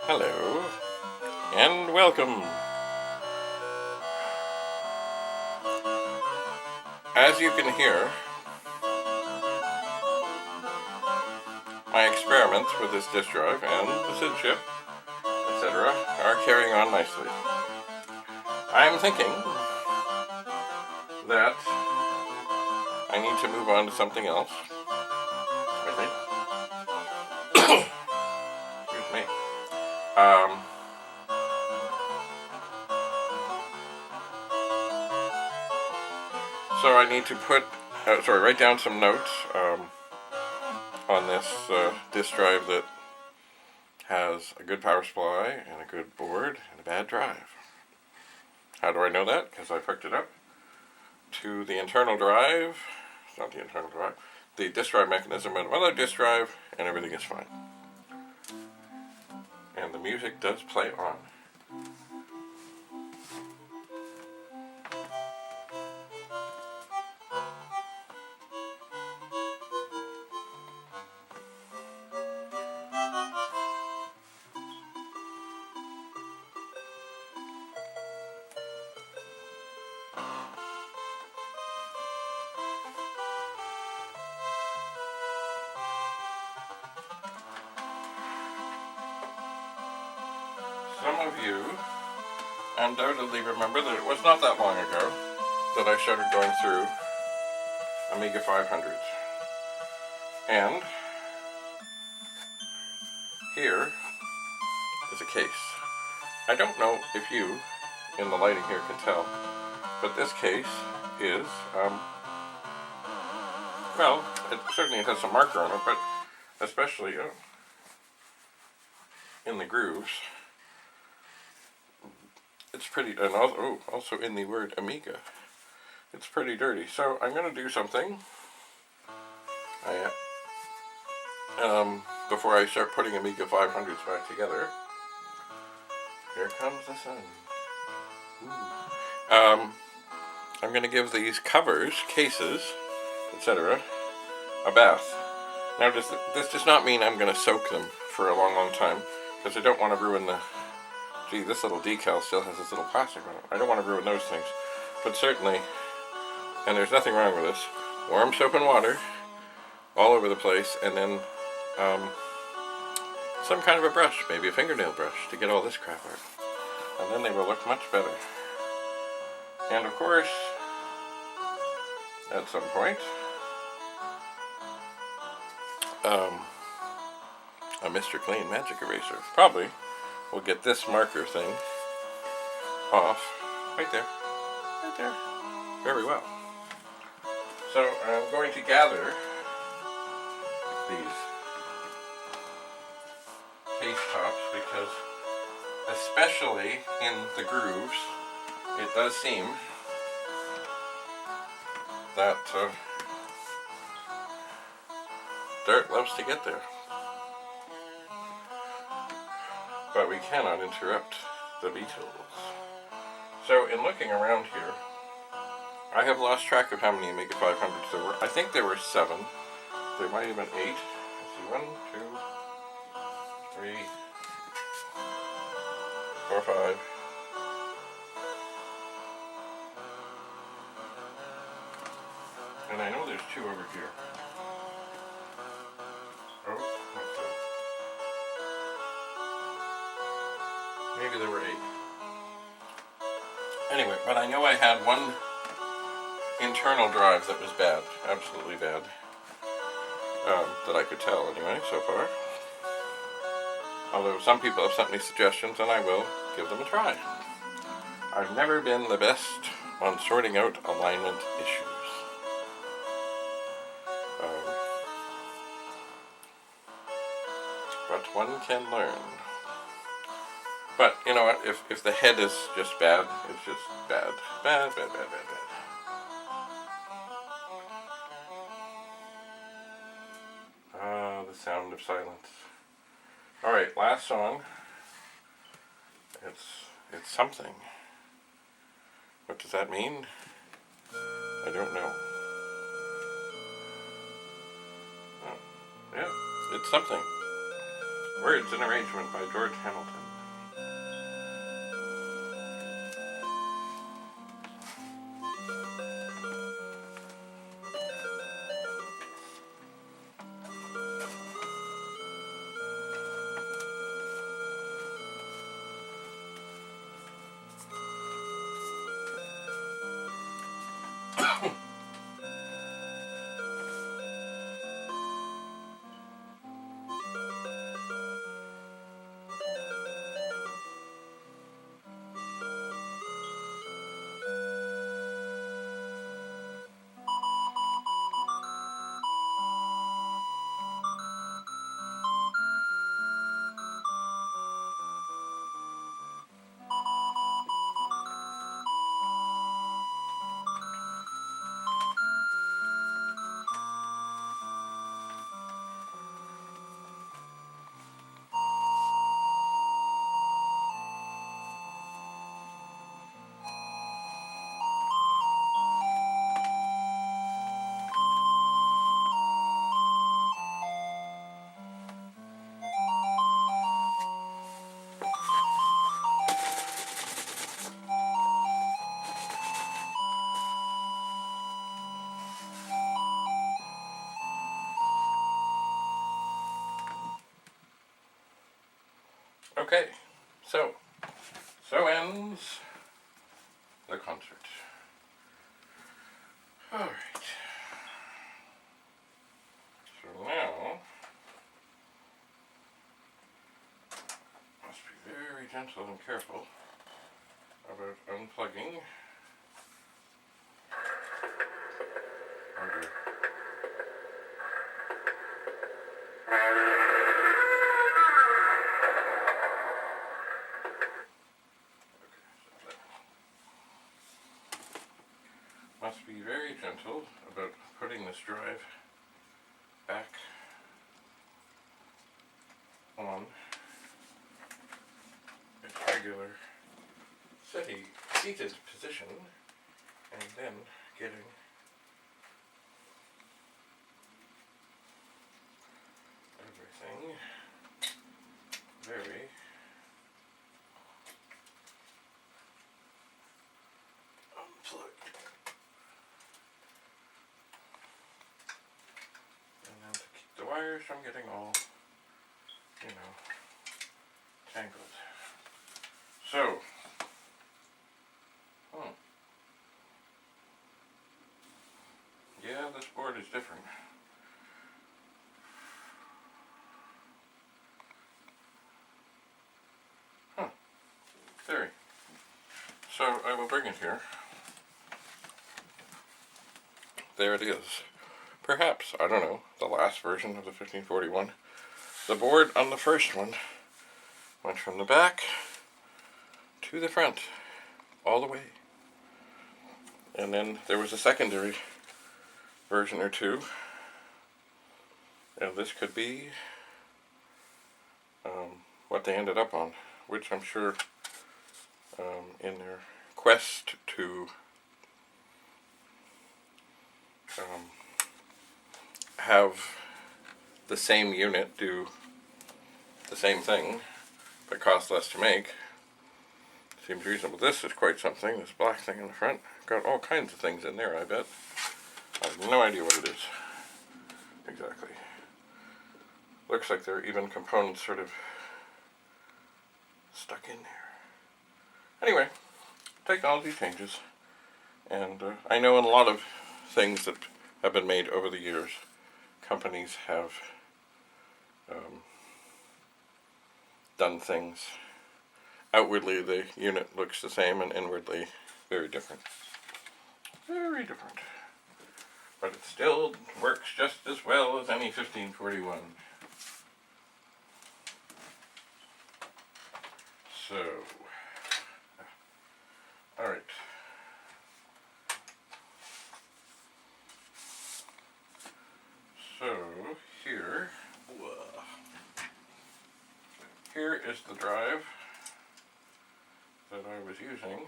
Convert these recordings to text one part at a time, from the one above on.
Hello, and welcome. As you can hear, my experiments with this disk drive and the SID chip, etc., are carrying on nicely. I'm thinking that I need to move on to something else. Excuse me. So I need to write down some notes on this disk drive that has a good power supply and a good board and a bad drive. How do I know that? Because I hooked it up to the internal drive. It's not the internal drive. The disk drive mechanism and another disk drive, and everything is fine. And the music does play on. Some of you undoubtedly remember that it was not that long ago that I started going through Amiga 500s. And here is a case. I don't know if you, in the lighting here, can tell, but this case is, well, it certainly has some marker on it, but especially in the grooves. It's pretty, and also in the word Amiga, it's pretty dirty. So I'm going to do something. Before I start putting Amiga 500s back together. Here comes the sun. I'm going to give these covers, cases, etc., a bath. Now, this does not mean I'm going to soak them for a long, long time, because I don't want to ruin the... Gee, this little decal still has this little plastic on it. I don't want to ruin those things. But certainly, and there's nothing wrong with this, warm soap and water all over the place, and then some kind of a brush, maybe a fingernail brush, to get all this crap out. And then they will look much better. And of course, at some point, a Mr. Clean magic eraser. Probably we'll get this marker thing off. Right there. Right there. Very well. So I'm going to gather these case tops because, especially in the grooves, it does seem that dirt loves to get there. But we cannot interrupt the Beatles. So in looking around here, I have lost track of how many Amiga 500s there were. I think there were 7. There might have been 8. Let's see, 1, 2, 3, 4, 5. And I know there's 2 over here. Oh, what's that? Maybe there were 8. Anyway, but I know I had one internal drive that was bad, absolutely bad, that I could tell anyway, so far. Although some people have sent me suggestions, and I will give them a try. I've never been the best on sorting out alignment issues. But one can learn. But, you know what, if the head is just bad, it's just bad. Bad, bad, bad, bad, bad. The sound of silence. Alright, last song. It's something. What does that mean? I don't know. Oh, yeah, it's something. Words and arrangement by George Hamilton. Okay, so ends the concert. Alright. So now, must be very gentle and careful about unplugging. Oh dear. Must be very gentle about putting this drive back on its regular seated position, and then getting everything very unplugged. And then to keep the wires from getting all, tangled. So, yeah, this board is different. Theory. So I will bring it here. There it is. Perhaps, I don't know, the last version of the 1541. The board on the first one went from the back to the front, all the way. And then there was a secondary version or two. And this could be what they ended up on, which I'm sure in their quest to have the same unit do the same thing but cost less to make, seems reasonable. This is quite something, this black thing in the front. Got all kinds of things in there, I bet. I have no idea what it is exactly. Looks like there are even components sort of stuck in there. Anyway, technology changes, and I know in a lot of things that have been made over the years, companies have done things. Outwardly the unit looks the same, and inwardly very different. Very different. But it still works just as well as any 1541. So, alright. So, here is the drive that I was using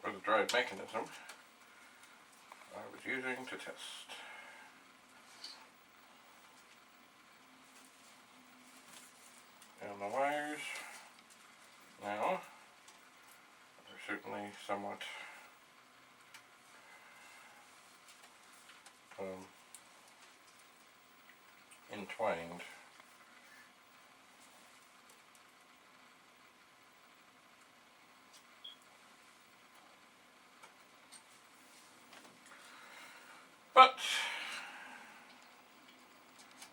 or the drive mechanism. I was using to test. And the wires now are certainly somewhat entwined. But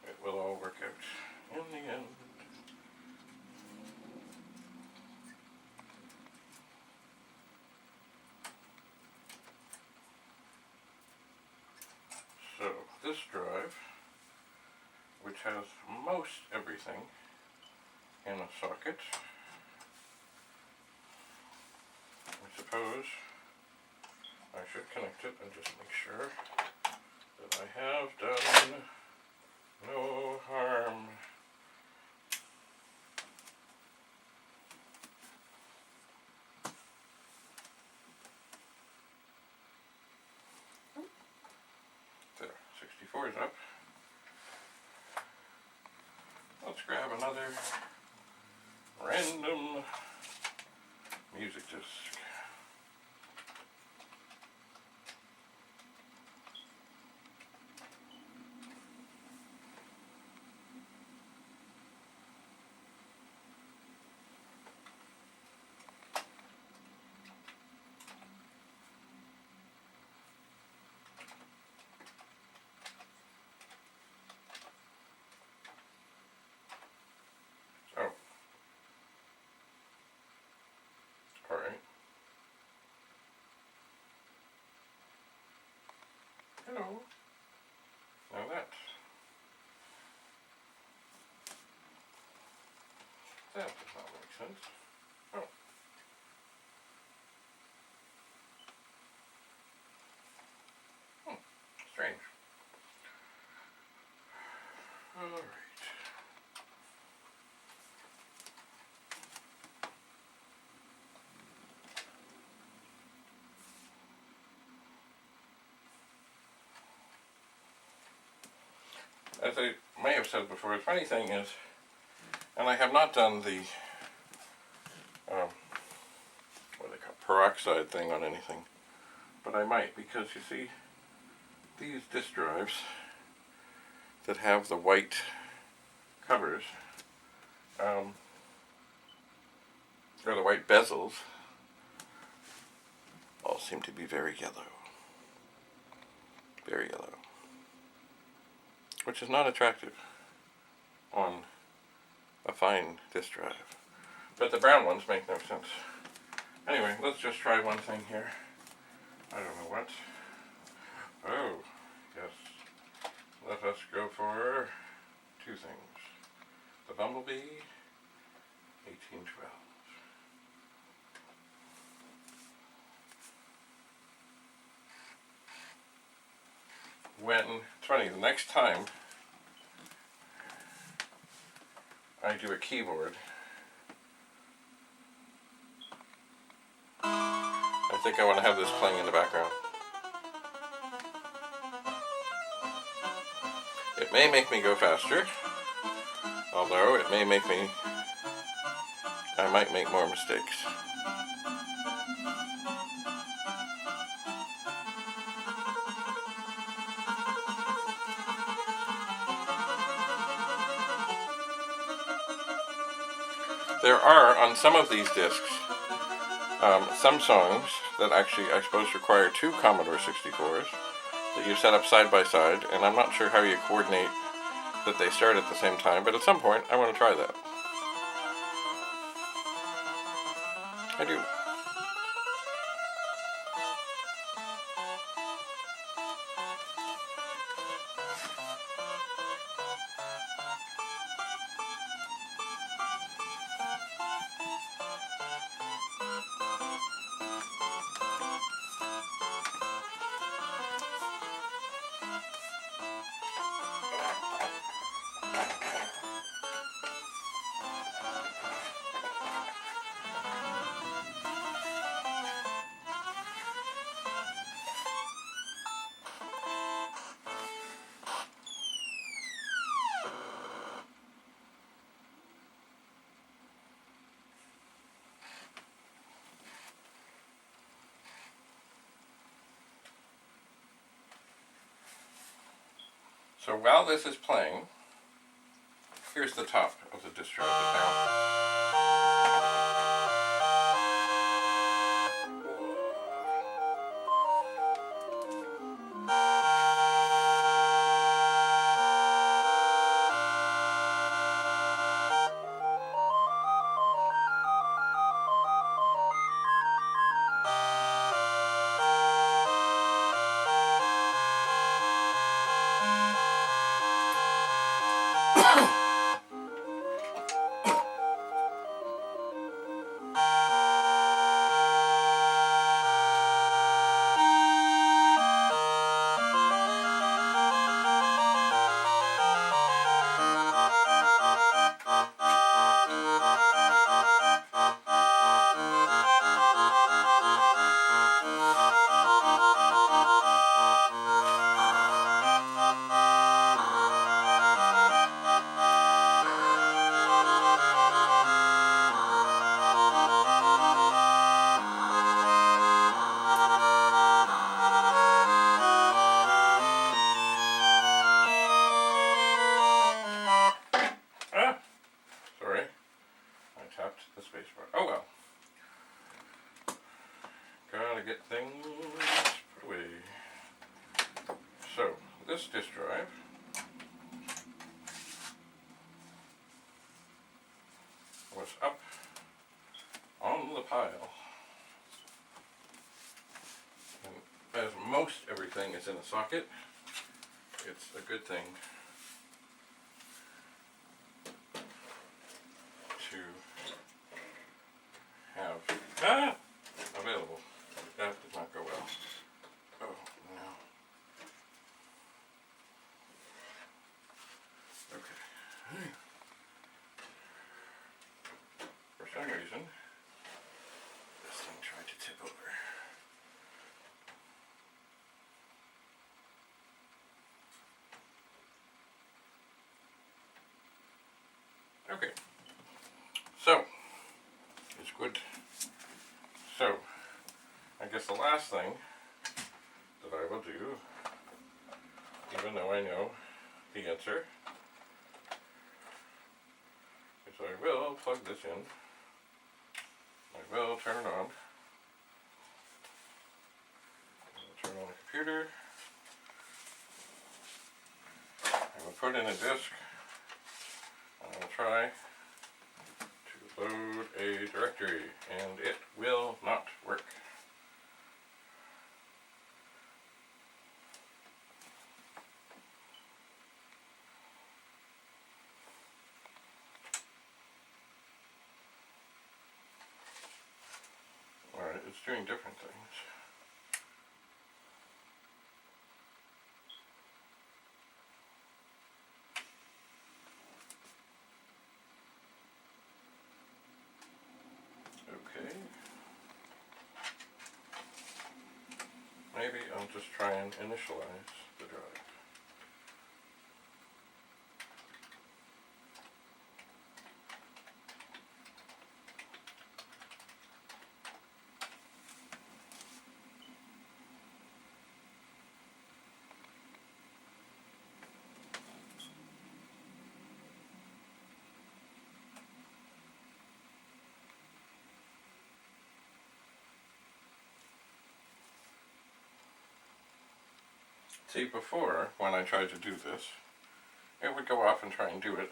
it will all work out in the end. So this drive, which has most everything in a socket, I suppose I should connect it and just make sure that I have done no harm. There, 64 is up. Let's grab another random music disc. Oh. Alright. Hello. Now that does not make sense. Oh. Strange. Alright. As I may have said before, the funny thing is, and I have not done the what they call peroxide thing on anything, but I might, because you see these disk drives that have the white covers, or the white bezels, all seem to be very yellow. Very yellow. Which is not attractive on a fine disk drive. But the brown ones make no sense. Anyway, let's just try one thing here. I don't know what. Oh, yes. Let us go for two things. The Bumblebee, 1812. It's funny, the next time I do a keyboard, I think I want to have this playing in the background. It may make me go faster, although it may make me, I might make more mistakes. There are, on some of these discs, some songs that actually, I suppose, require two Commodore 64s that you set up side by side, and I'm not sure how you coordinate that they start at the same time, but at some point I want to try that. I do. So while this is playing, here's the top of the disk drive that sorry, I tapped the spacebar. Oh well. Gotta get things put away. So, this disk drive was up on the pile. And as most everything is in a socket, it's a good thing to have available. That did not go well. Oh, no. Okay. For some reason, this thing tried to tip over. Okay. So, it's good. So, I guess the last thing that I will do, even though I know the answer, is I will plug this in. I will turn it on. I'll turn on the computer. I will put in a disk. I will try to load a directory, and it will not work. Alright, it's doing different things. Okay. Maybe I'll just try and initialize the drive. See, before, when I tried to do this, it would go off and try and do it,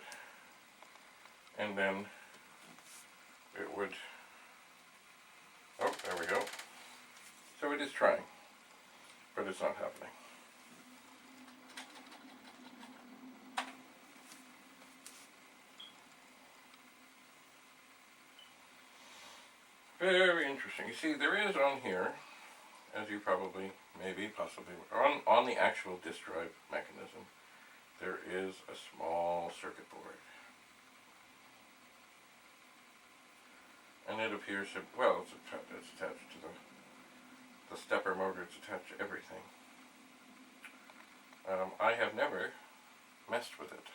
and then it would, oh, there we go. So it is trying, but it's not happening. Very interesting. You see, there is on here, as you probably, maybe, possibly, on the actual disk drive mechanism, there is a small circuit board. And it appears to, well, it's attached to the stepper motor, it's attached to everything. I have never messed with it.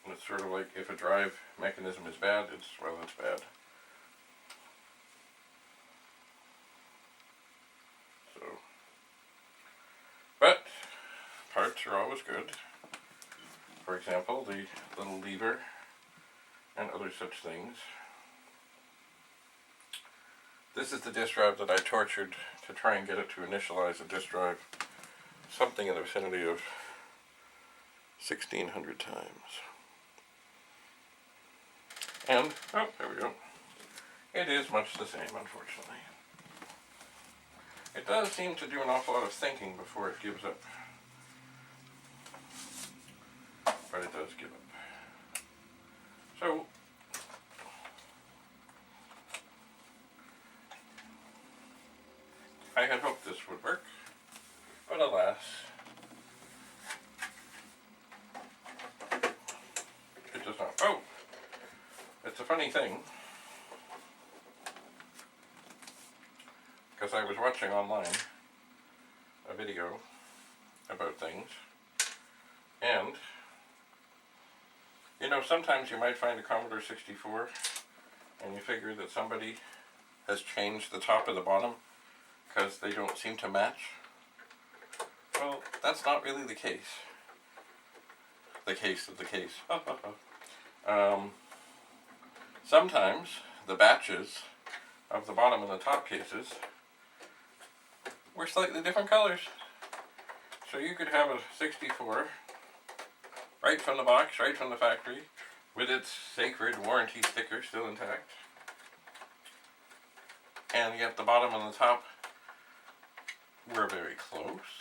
And it's sort of like, if a drive mechanism is bad, it's bad. parts are always good. For example, the little lever and other such things. This is the disk drive that I tortured to try and get it to initialize a disk drive something in the vicinity of 1,600 times. And, oh, there we go. It is much the same, unfortunately. It does seem to do an awful lot of thinking before it gives up. But it does give up. So, I had hoped this would work, but alas, it does not. Oh! It's a funny thing, because I was watching online a video about things, and you know, sometimes you might find a Commodore 64 and you figure that somebody has changed the top or the bottom because they don't seem to match. Well, that's not really the case. The case of the case. Sometimes the batches of the bottom and the top cases were slightly different colors. So you could have a 64 right from the box, right from the factory, with its sacred warranty sticker still intact. And yet the bottom and the top were very close,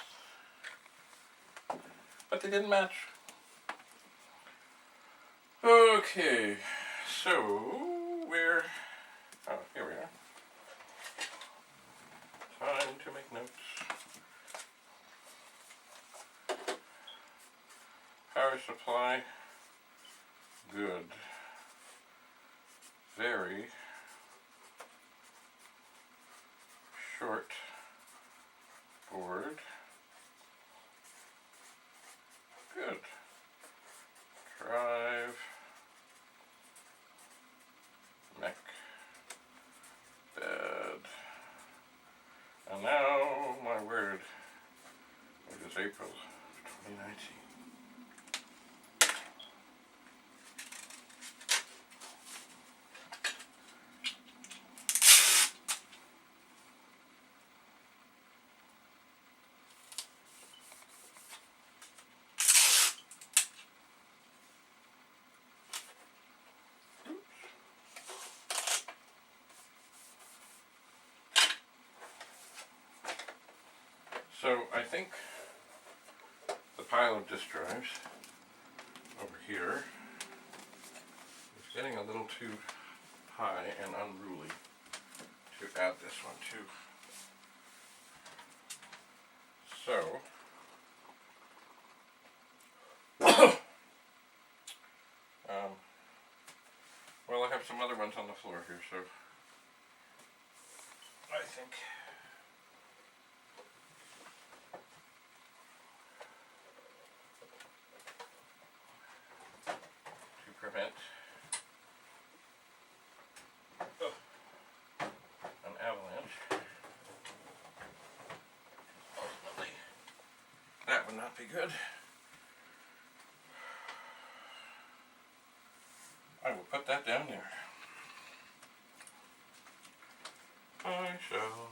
but they didn't match. Okay, so we're, oh, here we are. Time to make notes. Power supply, good. Very short board, good. Drive, neck, bed, and now, my word, it is April 2019. So I think the pile of disk drives over here is getting a little too high and unruly to add this one to. So, well, I have some other ones on the floor here, so I think to prevent an avalanche, ultimately that would not be good. I will put that down there. I shall.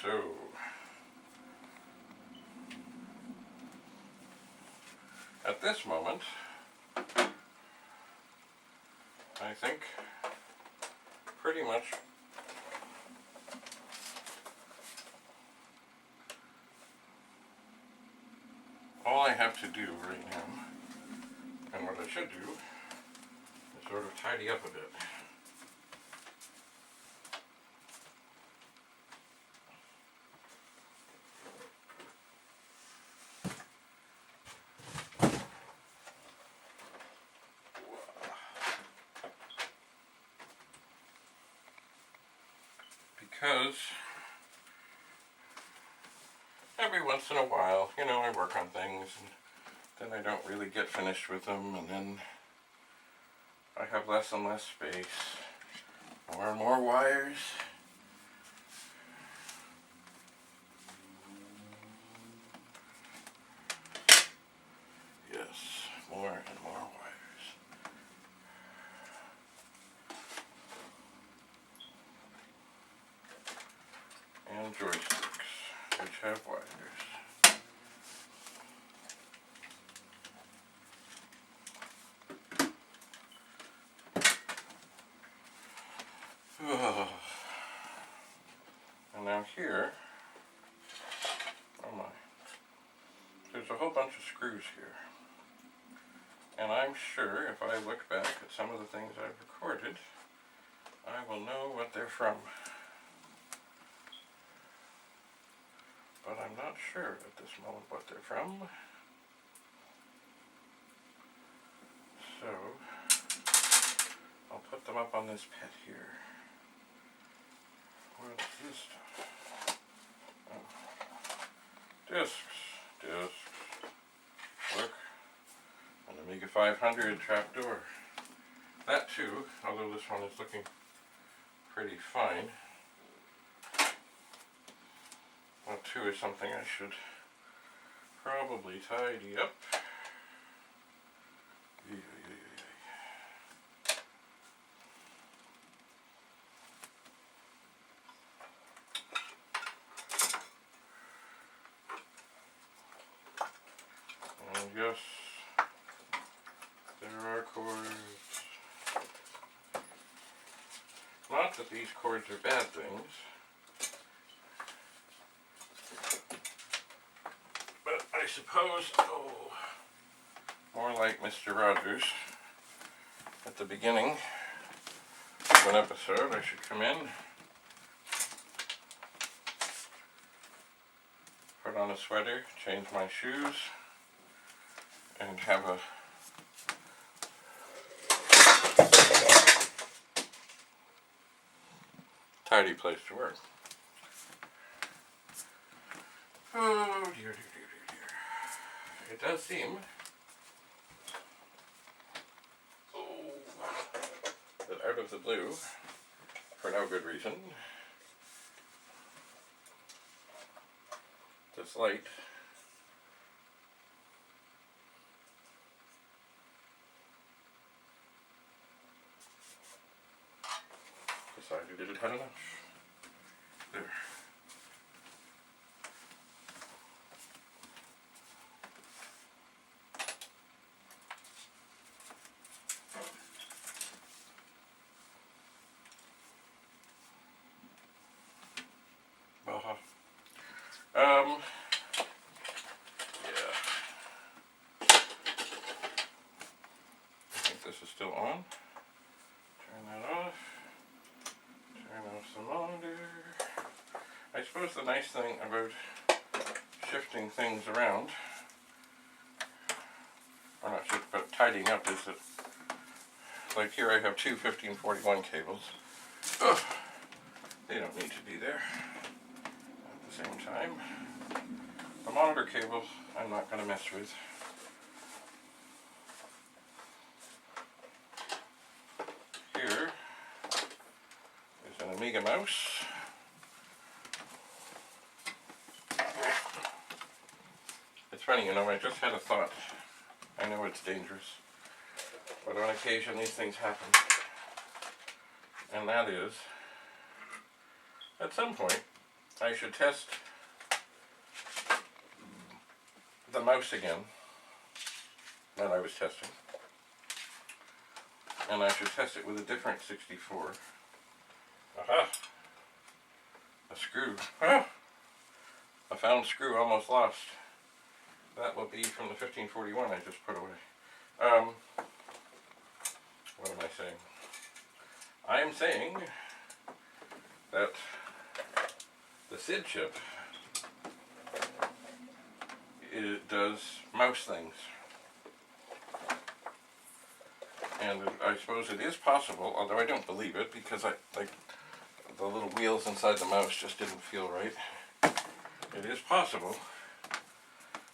So, at this moment, I think pretty much all I have to do right now, and what I should do, is sort of tidy up a bit. Because every once in a while, you know, I work on things and then I don't really get finished with them, and then I have less and less space. More and more wires. Yes, more and more wires. And joysticks, which have wires. And now here, oh my, there's a whole bunch of screws here. And I'm sure if I look back at some of the things I've recorded, I will know what they're from. But I'm not sure at this moment what they're from. So, I'll put them up on this pet here. What's this stuff? Oh. Discs. Look, an Amiga 500 trapdoor. That too, although this one is looking pretty fine. That too is something I should probably tidy up. And yes, there are cords. Not that these cords are bad things, but I suppose, more like Mr. Rogers at the beginning of an episode, I should come in, put on a sweater, change my shoes, and have a tidy place to work. Oh dear. It does seem that out of the blue, for no good reason, this light decided it had enough. There. Yeah. I think this is still on. Turn that off. Turn off the monitor. I suppose the nice thing about shifting things around, or not shift, but tidying up, is that, like here I have two 1541 cables. Ugh, they don't need to be there at the same time. The monitor cable I'm not going to mess with. Here is an Amiga mouse. It's funny, you know, I just had a thought. I know it's dangerous, but on occasion these things happen. And that is, at some point, I should test the mouse again that I was testing. And I should test it with a different 64. Aha! A screw. Ah! A found screw almost lost. That will be from the 1541 I just put away. What am I saying? I am saying that the SID chip, it does mouse things. And I suppose it is possible, although I don't believe it, because the little wheels inside the mouse just didn't feel right. It is possible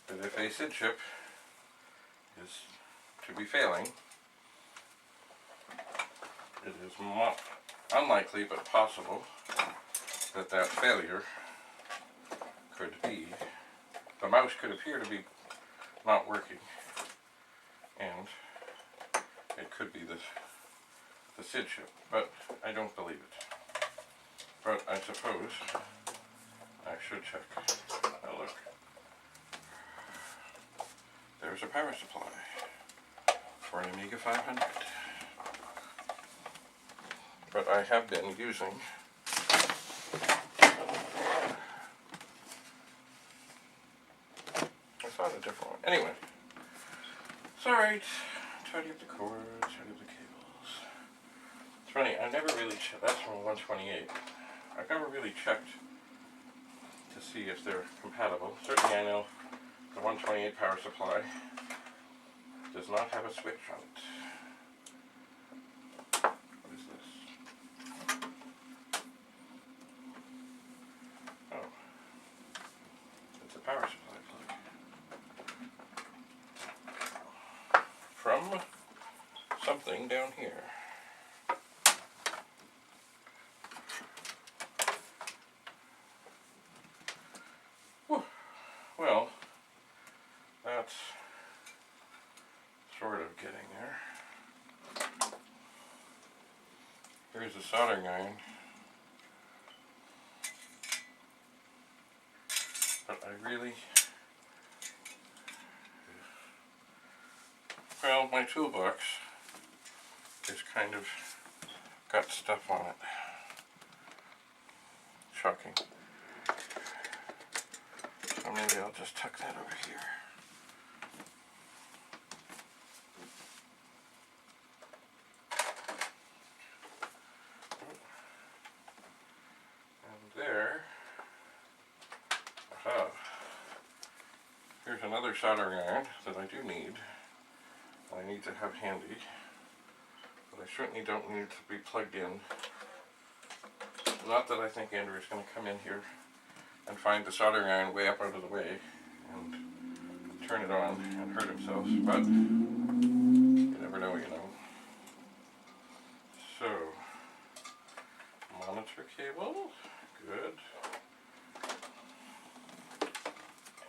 that if a SID chip is to be failing, it is unlikely but possible that that failure could be, the mouse could appear to be not working, and it could be the SID chip, but I don't believe it. But I suppose I should check. Now look, there's a power supply for an Amiga 500. But I have been using I thought a different one. Anyway, it's alright. Tidy up the cords, tidy up the cables. It's funny, I never really checked. That's from 128. I've never really checked to see if they're compatible. Certainly I know the 128 power supply does not have a switch on it. What is this? Oh. It's a power supply plug. From something down here. Whew. Well, that's sort of getting there. Here's a soldering iron. But I really, well, my toolbox is kind of got stuff on it. Shocking. So maybe I'll just tuck that over here. And there, aha, here's another soldering iron that I do need. I need to have handy, but I certainly don't need to be plugged in. Not that I think Andrew is going to come in here and find the soldering iron way up out of the way and turn it on and hurt himself, but you never know, you know. So, monitor cable, good.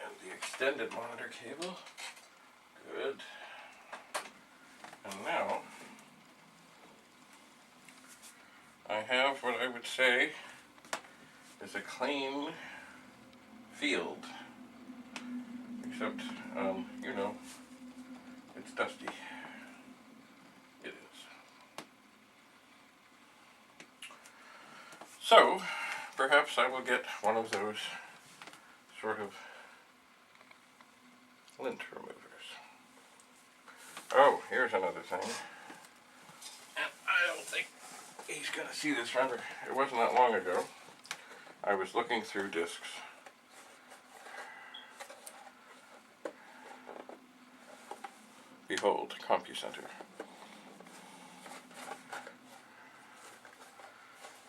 And the extended monitor cable, good. And now, I have what I would say is a clean field, except, you know, it's dusty. It is. So, perhaps I will get one of those sort of lint removers. Oh, here's another thing. And I don't think he's going to see this. Remember, it wasn't that long ago. I was looking through discs. Behold, CompuCenter.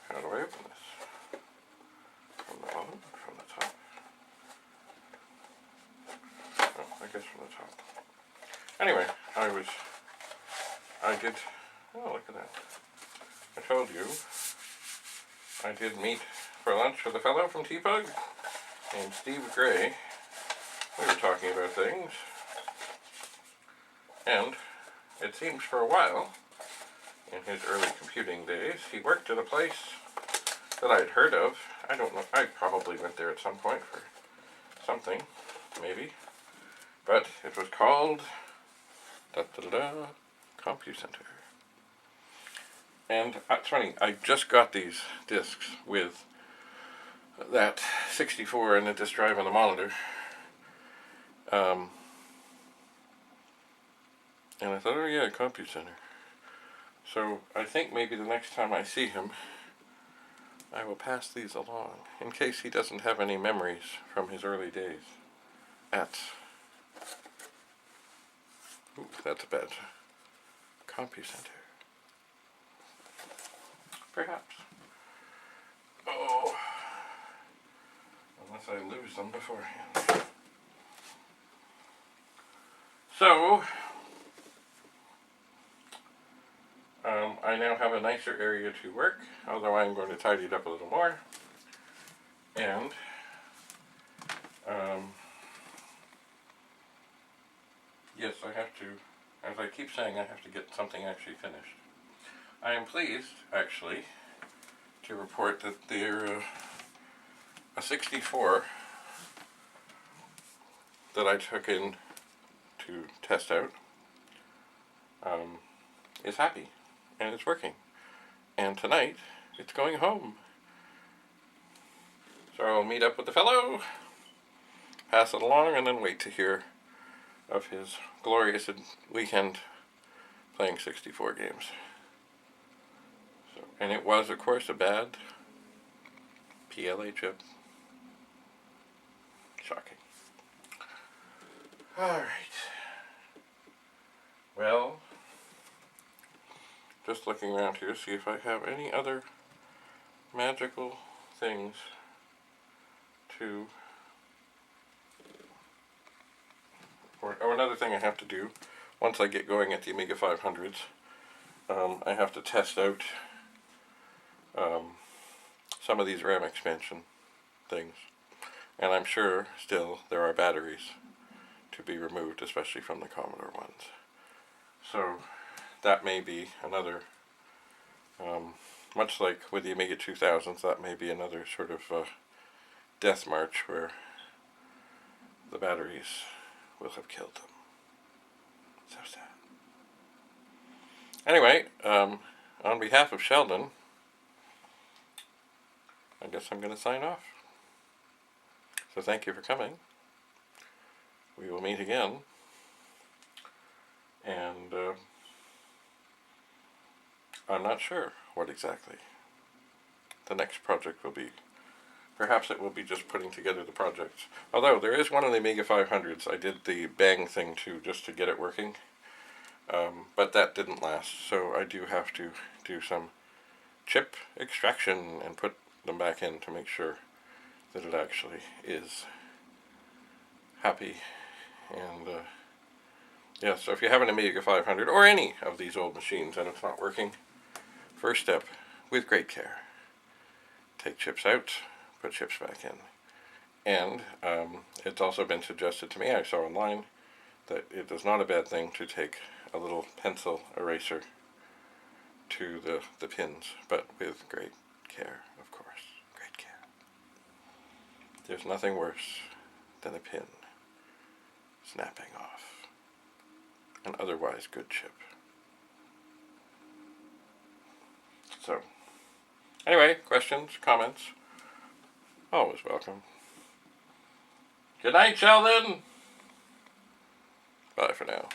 How do I open this? From the bottom? From the top? Oh, I guess from the top. Anyway, I did, oh look at that. I told you, I did meet for lunch with a fellow from T-Pug named Steve Gray. We were talking about things. And it seems for a while, in his early computing days, he worked at a place that I'd heard of. I don't know, I probably went there at some point for something, maybe. But it was called CompuCenter. And it's funny, I just got these discs with that 64 and the disk drive on the monitor. And I thought, oh yeah, CompuCenter. So I think maybe the next time I see him, I will pass these along, in case he doesn't have any memories from his early days at, ooh, that's a bad, CompuCenter. Perhaps. Oh, unless I lose them beforehand. So, I now have a nicer area to work, although I'm going to tidy it up a little more. And yes, I have to, as I keep saying, I have to get something actually finished. I am pleased, actually, to report that there a 64 that I took in to test out is happy, and it's working. And tonight, it's going home. So I'll meet up with the fellow, pass it along, and then wait to hear of his glorious weekend playing 64 games. So, and it was, of course, a bad PLA chip. Shocking. Alright. Well, just looking around here to see if I have any other magical things to... Or another thing I have to do, once I get going at the Amiga 500s, I have to test out some of these RAM expansion things. And I'm sure still there are batteries to be removed, especially from the Commodore ones. So that may be another, much like with the Amiga 2000s, that may be another sort of death march where the batteries will have killed them. So sad. Anyway, on behalf of Sheldon, I guess I'm going to sign off. So thank you for coming. We will meet again. And I'm not sure what exactly the next project will be. Perhaps it will be just putting together the projects. Although there is one of the Amiga 500s I did the bang thing to, just to get it working. But that didn't last, so I do have to do some chip extraction and put them back in to make sure that it actually is happy. And yeah, so if you have an Amiga 500 or any of these old machines and it's not working, first step, with great care, take chips out, put chips back in. And it's also been suggested to me, I saw online, that it is not a bad thing to take a little pencil eraser to the pins, but with great care, of course, great care. There's nothing worse than a pin snapping off an otherwise good chip. So, anyway, questions, comments, always welcome. Good night, Sheldon! Bye for now.